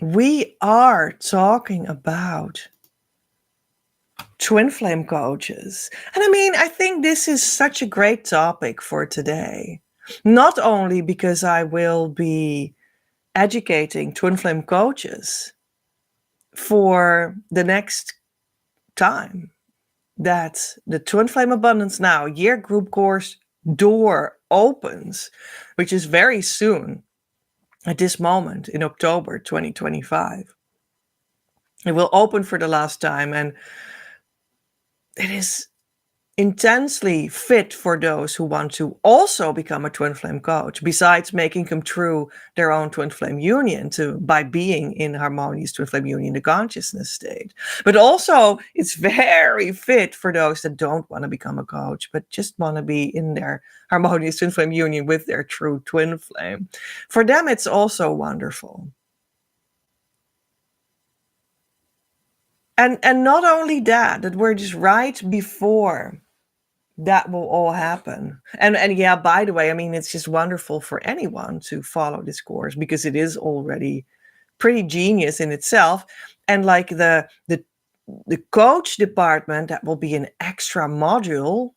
we are talking about twin flame coaches. And I mean, I think this is such a great topic for today. Not only because I will be educating twin flame coaches for the next time that the Twin Flame Abundance Now year group course door opens, which is very soon at this moment in October 2025. It will open for the last time, and it is intensely fit for those who want to also become a twin flame coach, besides making come true their own twin flame union by being in harmonious twin flame union, the consciousness state. But also it's very fit for those that don't want to become a coach, but just want to be in their harmonious twin flame union with their true twin flame. For them, it's also wonderful. And not only that we're just right before that will all happen. And yeah, by the way, I mean, it's just wonderful for anyone to follow this course because it is already pretty genius in itself. And like the coach department, that will be an extra module,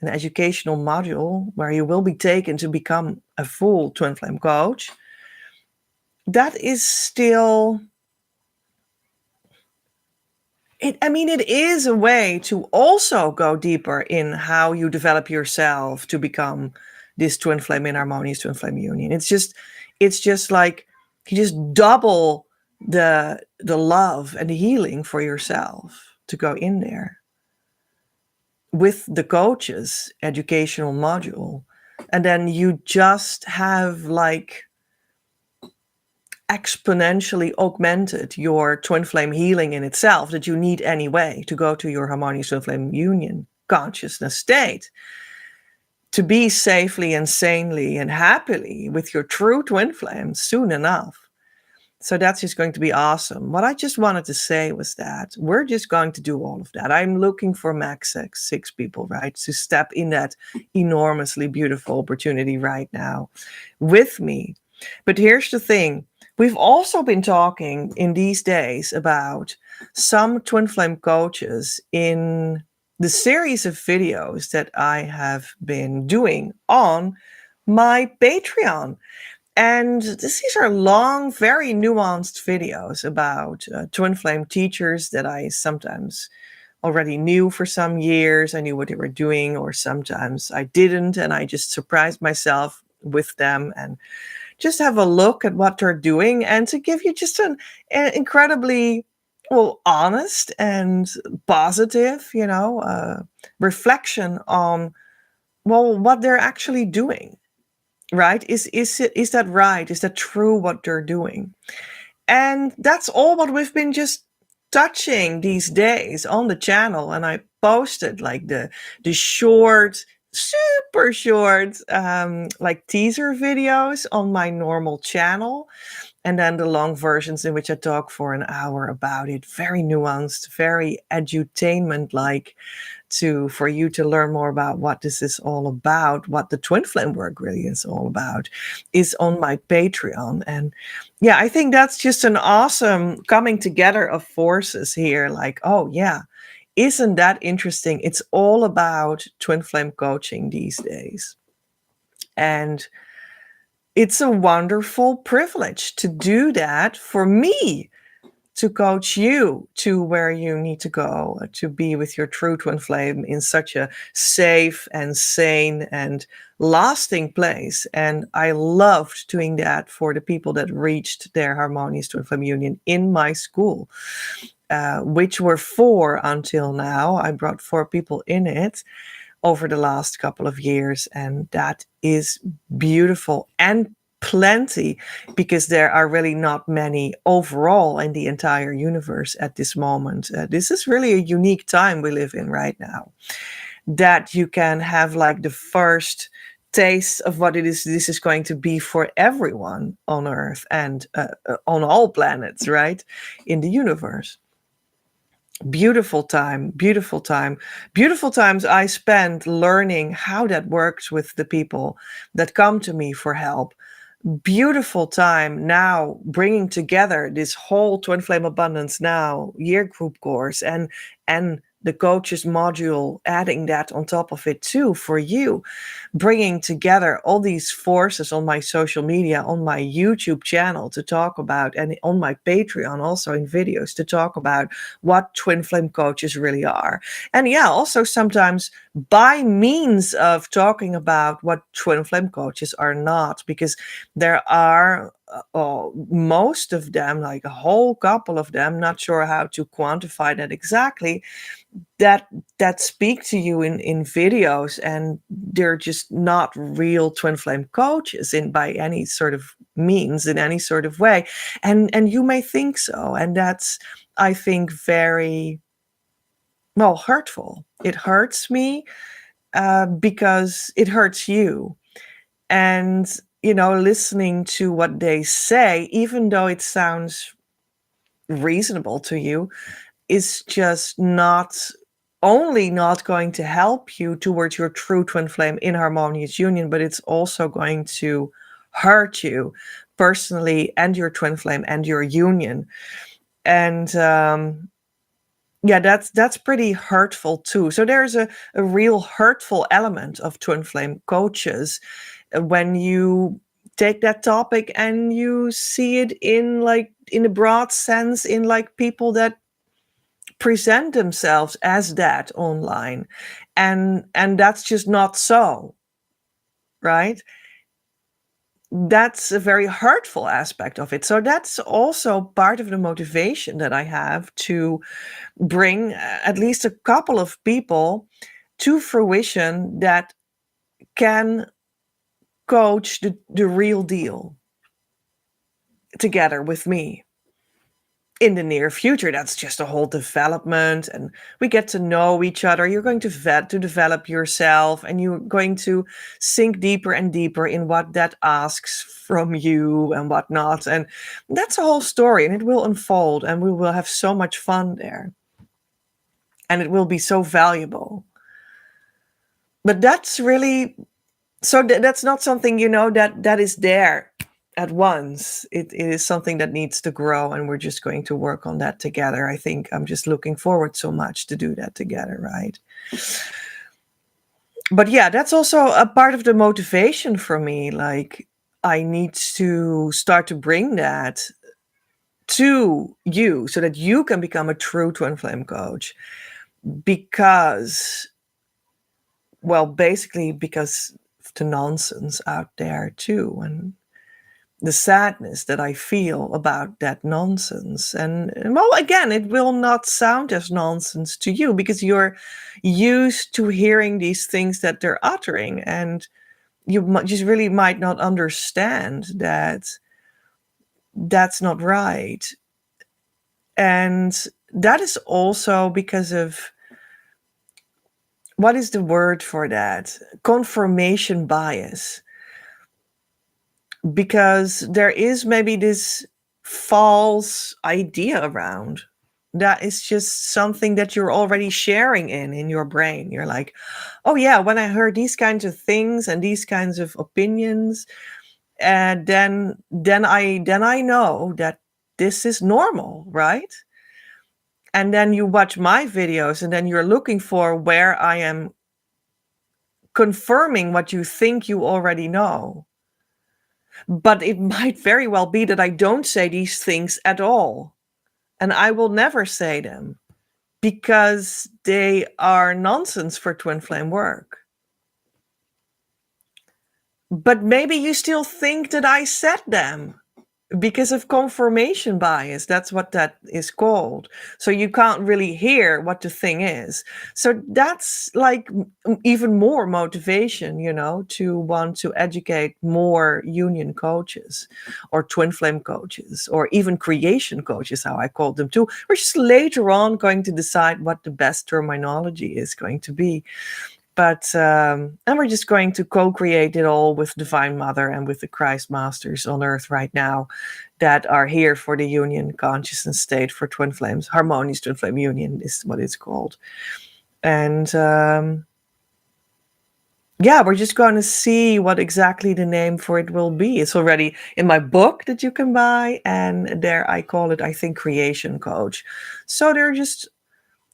an educational module where you will be taken to become a full twin flame coach. That is still it is a way to also go deeper in how you develop yourself to become this twin flame in harmonious twin flame union. It's just like you just double the love and the healing for yourself to go in there with the coach's educational module. And then you just have like exponentially augmented your twin flame healing in itself that you need anyway to go to your harmonious twin flame union consciousness state to be safely and sanely and happily with your true twin flame soon enough. So that's just going to be awesome. What I just wanted to say was that we're just going to do all of that. I'm looking for max six people, right, to step in that enormously beautiful opportunity right now with me. But here's the thing. We've also been talking in these days about some twin flame coaches in the series of videos that I have been doing on my Patreon. And these are long, very nuanced videos about twin flame teachers that I sometimes already knew for some years. I knew what they were doing, or sometimes I didn't, and I just surprised myself with them and just have a look at what they're doing and to give you just an incredibly honest and positive, reflection on what they're actually doing. Right? Is that right? Is that true what they're doing? And that's all what we've been just touching these days on the channel. And I posted like the short, super short, like teaser videos on my normal channel. And then the long versions in which I talk for an hour about it. Very nuanced, very edutainment-like, for you to learn more about what this is all about, what the twin flame work really is all about, is on my Patreon. And yeah, I think that's just an awesome coming together of forces here. Like, oh yeah, isn't that interesting? It's all about twin flame coaching these days. And it's a wonderful privilege to do that for me, to coach you to where you need to go to be with your true twin flame in such a safe and sane and lasting place. And I loved doing that for the people that reached their harmonious twin flame union in my school, which were 4 until now. I brought 4 people in it over the last couple of years, and that is beautiful and plenty, because there are really not many overall in the entire universe at this moment. This is really a unique time we live in right now, that you can have like the first taste of what this is going to be for everyone on Earth and on all planets, right, in the universe. Beautiful time, beautiful time, beautiful times I spent learning how that works with the people that come to me for help. beautiful time now bringing together this whole Twin Flame Abundance Now year group course and the coaches module, adding that on top of it too for you, bringing together all these forces on my social media, on my YouTube channel to talk about, and on my Patreon also in videos to talk about what Twin Flame coaches really are. And yeah, also sometimes by means of talking about what Twin Flame coaches are not, because there are most of them, like a whole couple of them, not sure how to quantify that exactly, that speak to you in videos, and they're just not real Twin Flame coaches in by any sort of means, in any sort of way, and you may think so, and that's, I think, very well hurtful. It hurts me because it hurts you. And listening to what they say, even though it sounds reasonable to you, is just not only not going to help you towards your true twin flame in harmonious union, but it's also going to hurt you personally and your twin flame and your union. And yeah, that's pretty hurtful too. So there's a real hurtful element of twin flame coaches when you take that topic and you see it in a broad sense, in like people that present themselves as that online, and that's just not so, right? That's a very hurtful aspect of it. So that's also part of the motivation that I have to bring at least a couple of people to fruition that can coach the real deal together with me in the near future. That's just a whole development, and we get to know each other. You're going to develop yourself, and you're going to sink deeper and deeper in what that asks from you and whatnot. And that's a whole story, and it will unfold, and we will have so much fun there. And it will be so valuable. But that's really, so that's not something, that is there at once. It is something that needs to grow, and we're just going to work on that together. I think I'm just looking forward so much to do that together, right? But yeah, that's also a part of the motivation for me. Like, I need to start to bring that to you so that you can become a true twin flame coach, because, well, basically because of the nonsense out there too, and the sadness that I feel about that nonsense. And well, again, it will not sound as nonsense to you because you're used to hearing these things that they're uttering, and you just really might not understand that that's not right. And that is also because of, what is the word for that? Confirmation bias. Because there is maybe this false idea around that is just something that you're already sharing in your brain. You're like, oh yeah, when I heard these kinds of things and these kinds of opinions, and then I know that this is normal, right? And then you watch my videos, and then you're looking for where I am confirming what you think you already know. But it might very well be that I don't say these things at all. And I will never say them because they are nonsense for twin flame work. But maybe you still think that I said them because of confirmation bias. That's what that is called. So you can't really hear what the thing is. So that's like even more motivation, to want to educate more union coaches or twin flame coaches, or even creation coaches, how I call them too. We're just later on going to decide what the best terminology is going to be. But and we're just going to co-create it all with Divine Mother and with the Christ Masters on Earth right now that are here for the union consciousness state for twin flames. Harmonious Twin Flame Union is what it's called. And yeah, we're just going to see what exactly the name for it will be. It's already in my book that you can buy, and there I call it, I think, Creation Coach. So there are just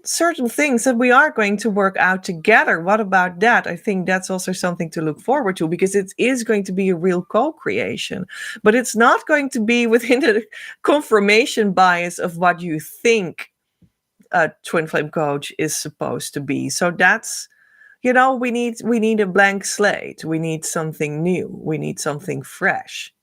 certain things that we are going to work out together. What about that? I think that's also something to look forward to, because it is going to be a real co-creation, but it's not going to be within the confirmation bias of what you think a twin flame coach is supposed to be. So that's, we need a blank slate. We need something new. We need something fresh.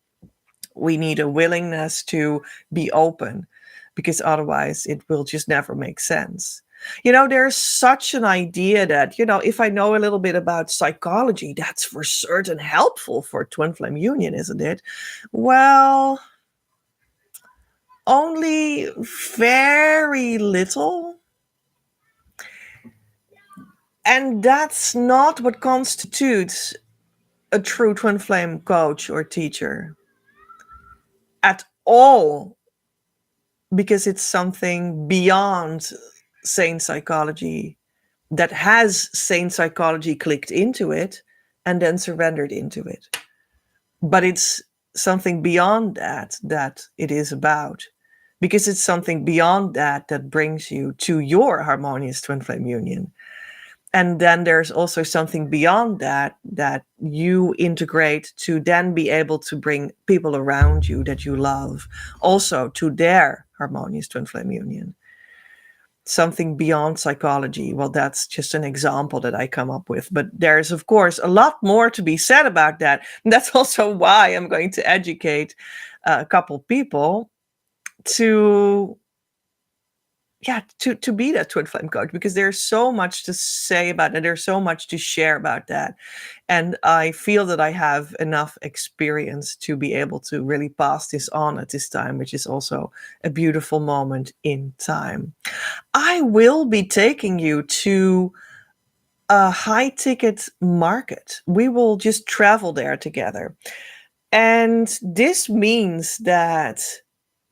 We need a willingness to be open, because otherwise it will just never make sense. There's such an idea that, if I know a little bit about psychology, that's for certain helpful for twin flame union, isn't it? Well, only very little. And that's not what constitutes a true twin flame coach or teacher at all, because it's something beyond sane psychology that has sane psychology clicked into it and then surrendered into it. But it's something beyond that it is about, because it's something beyond that brings you to your harmonious twin flame union. And then there's also something beyond that you integrate to then be able to bring people around you that you love also to their harmonious twin flame union. Something beyond psychology. Well, that's just an example that I come up with. But there's, of course, a lot more to be said about that. And that's also why I'm going to educate a couple people to be that twin flame coach, because there's so much to say about it. There's so much to share about that. And I feel that I have enough experience to be able to really pass this on at this time, which is also a beautiful moment in time. I will be taking you to a high ticket market. We will just travel there together. And this means that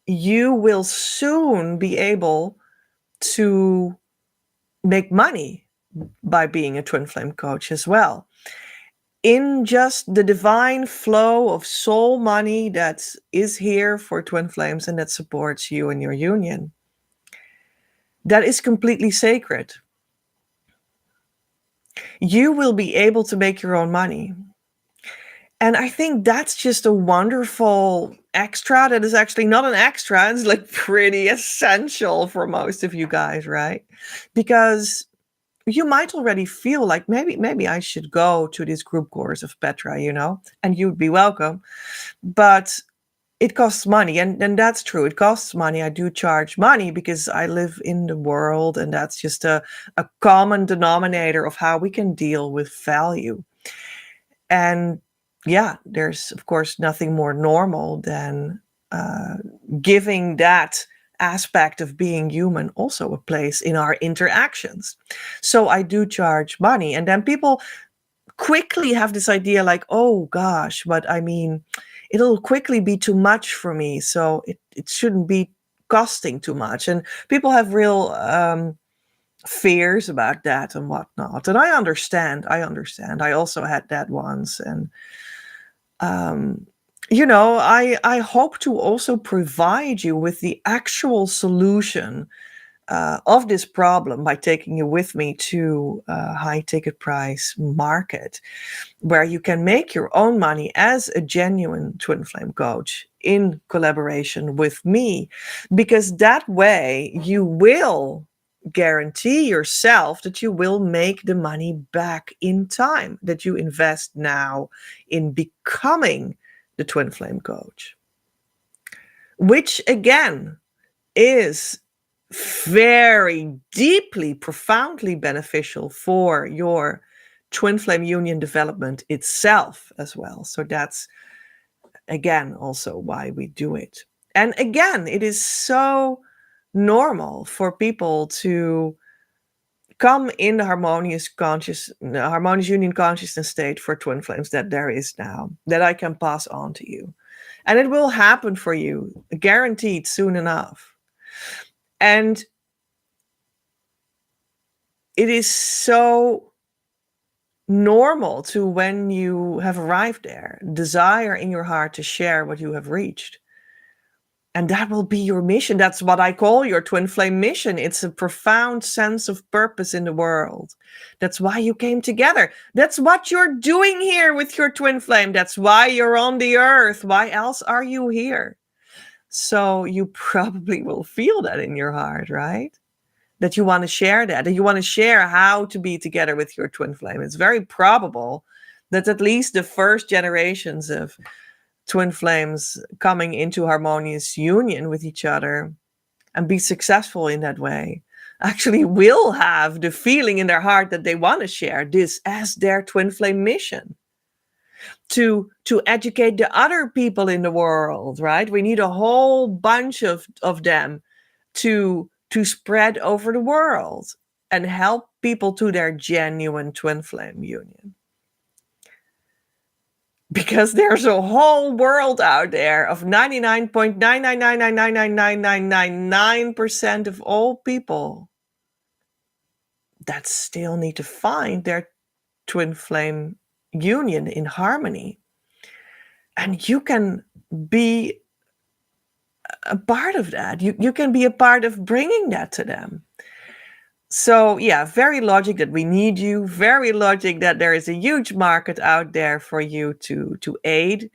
you will soon be able to make money by being a twin flame coach as well. In just the divine flow of soul money that is here for twin flames and that supports you and your union. That is completely sacred. You will be able to make your own money. And I think that's just a wonderful extra that is actually not an extra. It's like pretty essential for most of you guys, right? Because you might already feel like maybe I should go to this group course of Petra, and you'd be welcome. But it costs money, and that's true. It costs money. I do charge money because I live in the world, and that's just a common denominator of how we can deal with value. And yeah, there's, of course, nothing more normal than giving that aspect of being human also a place in our interactions. So I do charge money. And then people quickly have this idea like, oh gosh, but I mean, it'll quickly be too much for me. So it shouldn't be costing too much. And people have real fears about that and whatnot. And I understand. I also had that once. And I hope to also provide you with the actual solution of this problem by taking you with me to a high ticket price market where you can make your own money as a genuine twin flame coach in collaboration with me, because that way you will guarantee yourself that you will make the money back in time that you invest now in becoming the twin flame coach, which again is very deeply, profoundly beneficial for your twin flame union development itself as well. So that's, again, also why we do it. And again, it is so normal for people to come in the harmonious union consciousness state for twin flames that there is now, that I can pass on to you. And it will happen for you, guaranteed, soon enough. And it is so normal to when you have arrived there. Desire in your heart to share what you have reached. And that will be your mission. That's what I call your twin flame mission. It's a profound sense of purpose in the world. That's why you came together. That's what you're doing here with your twin flame. That's why you're on the earth. Why else are you here? So you probably will feel that in your heart, right? That you want to share that you want to share how to be together with your twin flame. It's very probable that at least the first generations of twin flames coming into harmonious union with each other and be successful in that way actually will have the feeling in their heart that they want to share this as their twin flame mission to educate the other people in the world, right? We need a whole bunch of them to spread over the world and help people to their genuine twin flame union. Because there's a whole world out there of 99.999999999% of all people that still need to find their twin flame union in harmony. And you can be a part of that. You can be a part of bringing that to them. So yeah, very logic that we need you. Very logic that there is a huge market out there for you to aid.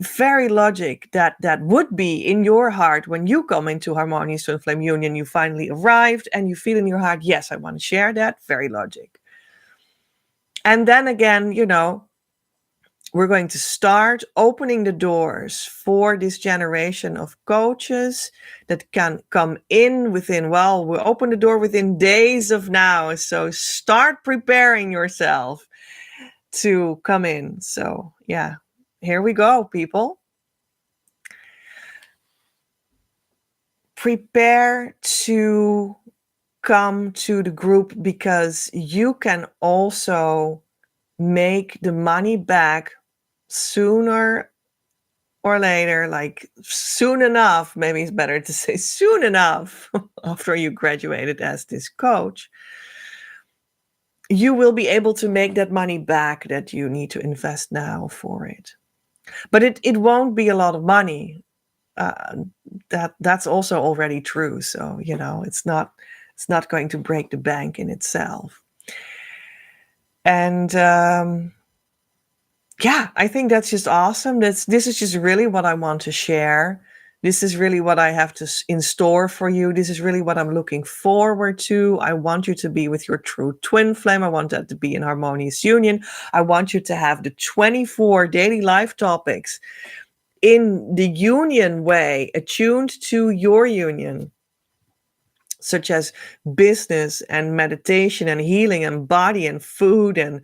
Very logic that would be in your heart when you come into Harmonious Twin Flame Union. You finally arrived and you feel in your heart, yes, I want to share that. Very logic. And then again, we're going to start opening the doors for this generation of coaches that can come in within, we'll open the door within days of now. So start preparing yourself to come in. So yeah, here we go, people. Prepare to come to the group because you can also make the money back sooner or later, like soon enough. Maybe it's better to say soon enough after you graduated as this coach. You will be able to make that money back that you need to invest now for it. But it won't be a lot of money. That's also already true. So, it's not going to break the bank in itself. And yeah, I think that's just awesome. This is just really what I want to share. This is really what I have in store for you. This is really what I'm looking forward to. I want you to be with your true twin flame. I want that to be in harmonious union. I want you to have the 24 daily life topics in the union way, attuned to your union, such as business and meditation and healing and body and food and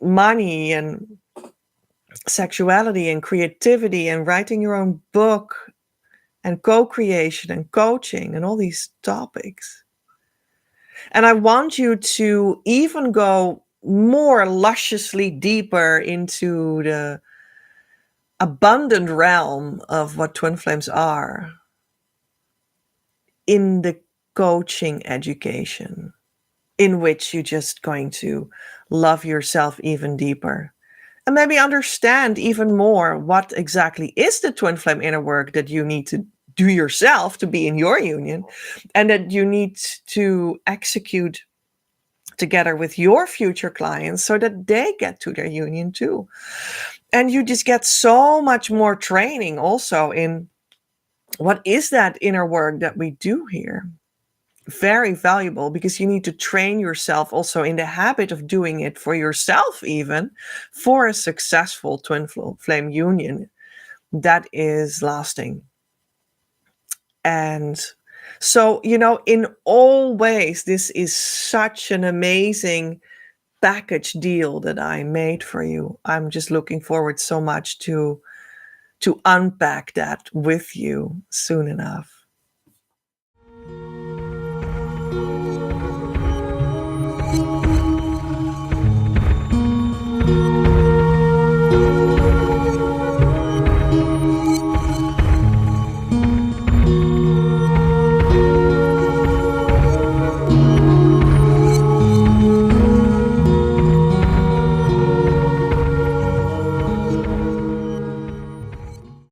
money and sexuality and creativity and writing your own book and co-creation and coaching and all these topics. And I want you to even go more lusciously deeper into the abundant realm of what twin flames are in the coaching education, in which you're just going to love yourself even deeper and maybe understand even more what exactly is the twin flame inner work that you need to do yourself to be in your union, and that you need to execute together with your future clients so that they get to their union too. And you just get so much more training also in what is that inner work that we do here. Very valuable, because you need to train yourself also in the habit of doing it for yourself, even for a successful twin flame union that is lasting. And so, in all ways, this is such an amazing package deal that I made for you. I'm just looking forward so much to unpack that with you soon enough.